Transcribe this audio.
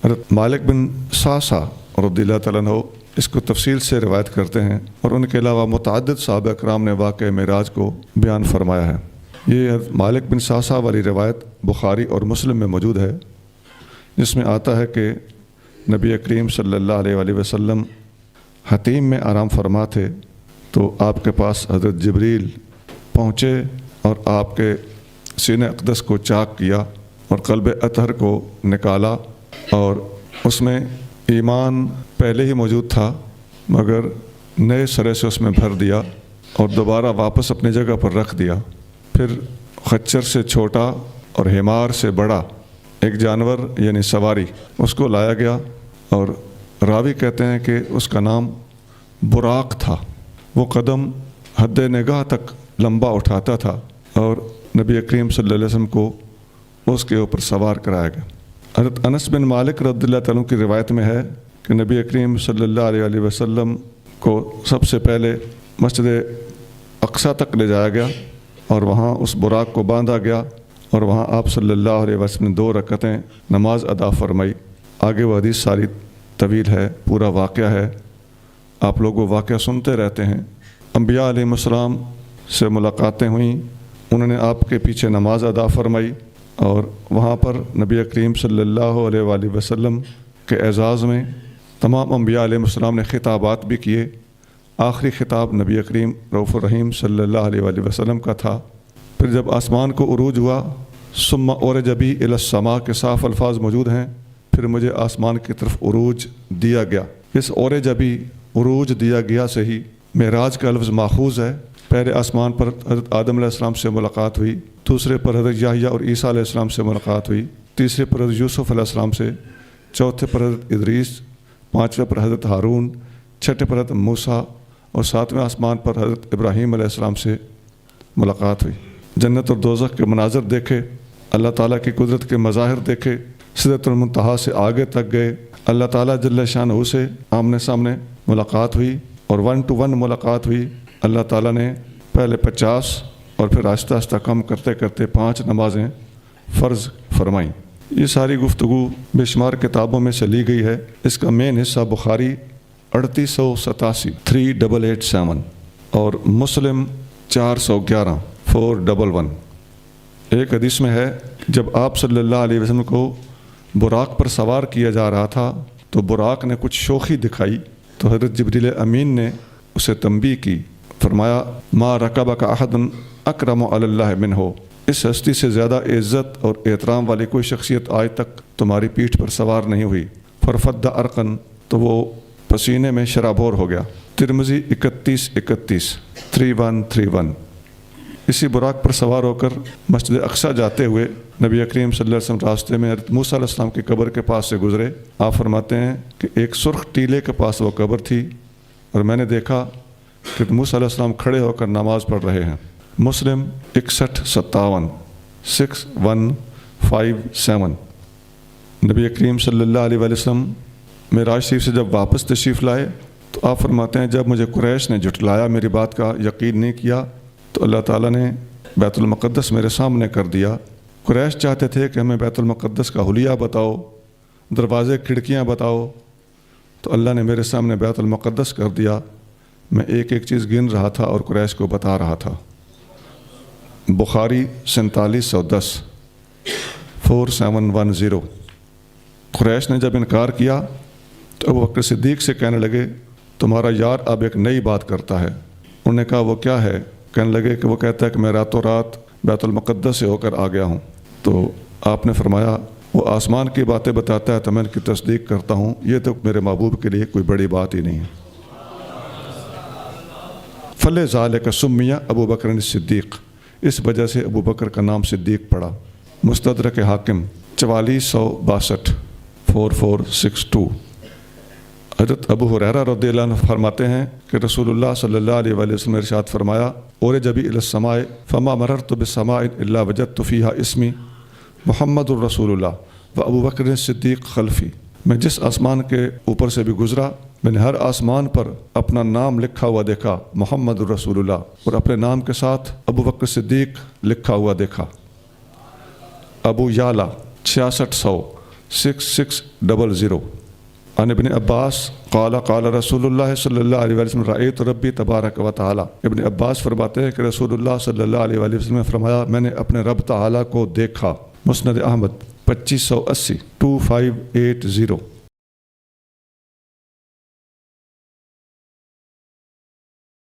حضرت مالک بن سعصع رضی اللہ تعالیٰ عنہ اس کو تفصیل سے روایت کرتے ہیں، اور ان کے علاوہ متعدد صحابہ کرام نے واقعہ معراج کو بیان فرمایا ہے۔ یہ حضرت مالک بن سعصع والی روایت بخاری اور مسلم میں موجود ہے، جس میں آتا ہے کہ نبی کریم صلی اللہ علیہ وآلہ وسلم حتیم میں آرام فرما تھے، تو آپ کے پاس حضرت جبریل پہنچے اور آپ کے سینہ اقدس کو چاک کیا اور قلب اطہر کو نکالا، اور اس میں ایمان پہلے ہی موجود تھا مگر نئے سرے سے اس میں بھر دیا اور دوبارہ واپس اپنی جگہ پر رکھ دیا۔ پھر خچر سے چھوٹا اور حمار سے بڑا ایک جانور یعنی سواری اس کو لایا گیا، اور راوی کہتے ہیں کہ اس کا نام براق تھا۔ وہ قدم حد نگاہ تک لمبا اٹھاتا تھا، اور نبی کریم صلی اللہ علیہ وسلم کو اس کے اوپر سوار کرایا گیا۔ حضرت انس بن مالک رضی اللہ تعالیٰ عنہ کی روایت میں ہے کہ نبی کریم صلی اللہ علیہ وسلم کو سب سے پہلے مسجد اقصیٰ تک لے جایا گیا، اور وہاں اس براق کو باندھا گیا، اور وہاں آپ صلی اللہ علیہ وسلم نے 2 رکعتیں نماز ادا فرمائی۔ آگے وہ حدیث ساری طویل ہے، پورا واقعہ ہے، آپ لوگ وہ واقعہ سنتے رہتے ہیں۔ انبیاء علیہ السلام سے ملاقاتیں ہوئیں، انہوں نے آپ کے پیچھے نماز ادا فرمائی، اور وہاں پر نبی کریم صلی اللہ علیہ وآلہ وسلم کے اعزاز میں تمام انبیاء علیہ السلام نے خطابات بھی کیے۔ آخری خطاب نبی کریم رؤوف الرحیم صلی اللہ علیہ وآلہ وسلم کا تھا۔ پھر جب آسمان کو عروج ہوا، ثم عرج بی الی السماء کے صاف الفاظ موجود ہیں، پھر مجھے آسمان کی طرف عروج دیا گیا۔ اس عرج بی عروج دیا گیا سے ہی معراج کا لفظ ماخوذ ہے۔ پہلے آسمان پر حضرت آدم علیہ السلام سے ملاقات ہوئی، دوسرے پر حضرت یحییٰ اور عیسیٰ علیہ السلام سے ملاقات ہوئی، تیسرے پر حضرت یوسف علیہ السلام سے، چوتھے پر حضرت ادریس، پانچویں پر حضرت ہارون، چھٹے پر حضرت موسیٰ، اور ساتویں آسمان پر حضرت ابراہیم علیہ السلام سے ملاقات ہوئی۔ جنت اور دوزخ کے مناظر دیکھے، اللہ تعالیٰ کی قدرت کے مظاہر دیکھے، سدرۃ المنتہا سے آگے تک گئے، اللہ تعالیٰ جل شانہ سے آمنے سامنے ملاقات ہوئی، اور 1 to 1 ملاقات ہوئی۔ اللہ تعالیٰ نے پہلے 50 اور پھر آہستہ آہستہ کم کرتے کرتے 5 نمازیں فرض فرمائیں۔ یہ ساری گفتگو بے شمار کتابوں میں سے لی گئی ہے۔ اس کا مین حصہ بخاری 3887 3887 اور مسلم 411 411۔ ایک حدیث میں ہے جب آپ صلی اللہ علیہ وسلم کو براق پر سوار کیا جا رہا تھا تو براق نے کچھ شوخی دکھائی، تو حضرت جبریل امین نے اسے تنبیہ کی، فرمایا ما رکبک احد اکرم علی اللہ منہ، اس ہستی سے زیادہ عزت اور احترام والی کوئی شخصیت آج تک تمہاری پیٹھ پر سوار نہیں ہوئی۔ فرفد ارقن، تو وہ پسینے میں شرابور ہو گیا۔ ترمذی 3131 3131۔ اسی براق پر سوار ہو کر مسجد اقصیٰ جاتے ہوئے نبی کریم صلی اللہ علیہ وسلم راستے میں حضرت موسیٰ علیہ السلام کی قبر کے پاس سے گزرے۔ آپ فرماتے ہیں کہ ایک سرخ ٹیلے کے پاس وہ قبر تھی، اور میں نے دیکھا کہ موسیٰ علیہ السلام کھڑے ہو کر نماز پڑھ رہے ہیں۔ مسلم 6157 6157۔ نبی کریم صلی اللہ علیہ وسلم معراج شریف سے جب واپس تشریف لائے تو آپ فرماتے ہیں جب مجھے قریش نے جھٹلایا، میری بات کا یقین نہیں کیا، تو اللہ تعالیٰ نے بیت المقدس میرے سامنے کر دیا۔ قریش چاہتے تھے کہ ہمیں بیت المقدس کا حلیہ بتاؤ، دروازے کھڑکیاں بتاؤ، تو اللہ نے میرے سامنے بیت المقدس کر دیا۔ میں ایک ایک چیز گن رہا تھا اور قریش کو بتا رہا تھا۔ بخاری 4710 4710۔ قریش نے جب انکار کیا تو ابو بکر صدیق سے کہنے لگے تمہارا یار اب ایک نئی بات کرتا ہے۔ انہوں نے کہا وہ کیا ہے؟ کہنے لگے کہ وہ کہتا ہے کہ میں راتوں رات بیت المقدس سے ہو کر آ گیا ہوں۔ تو آپ نے فرمایا وہ آسمان کی باتیں بتاتا ہے تو میں ان کی تصدیق کرتا ہوں، یہ تو میرے محبوب کے لیے کوئی بڑی بات ہی نہیں ہے۔ فلذالک سمیہ ابو بکر صدیق، اس وجہ سے ابو بکر کا نام صدیق پڑا۔ مستدرک حاکم 4462 4462۔ حضرت ابو ہریرہ رضی اللہ عنہ فرماتے ہیں کہ رسول اللہ صلی اللہ علیہ وآلہ وسلم نے ارشاد فرمایا اورج بی الی السماء فما مررت بالسماء الا وجدت فیہا اسمی محمد الرسول اللہ و ابو بکر صدیق خلفی۔ میں جس آسمان کے اوپر سے بھی گزرا میں نے ہر آسمان پر اپنا نام لکھا ہوا دیکھا محمد الرسول اللہ، اور اپنے نام کے ساتھ ابو بکر صدیق لکھا ہوا دیکھا۔ ابو یعلا 6600 6600 عن ابن عباس قال قال رسول اللہ صلی اللہ علیہ وسلم رأیت ربی تبارک و تعالی. ابن عباس فرماتے ہیں کہ رسول اللہ صلی اللہ علیہ وسلم نے فرمایا میں نے اپنے رب تعالی کو دیکھا. مسند احمد 2580 2580.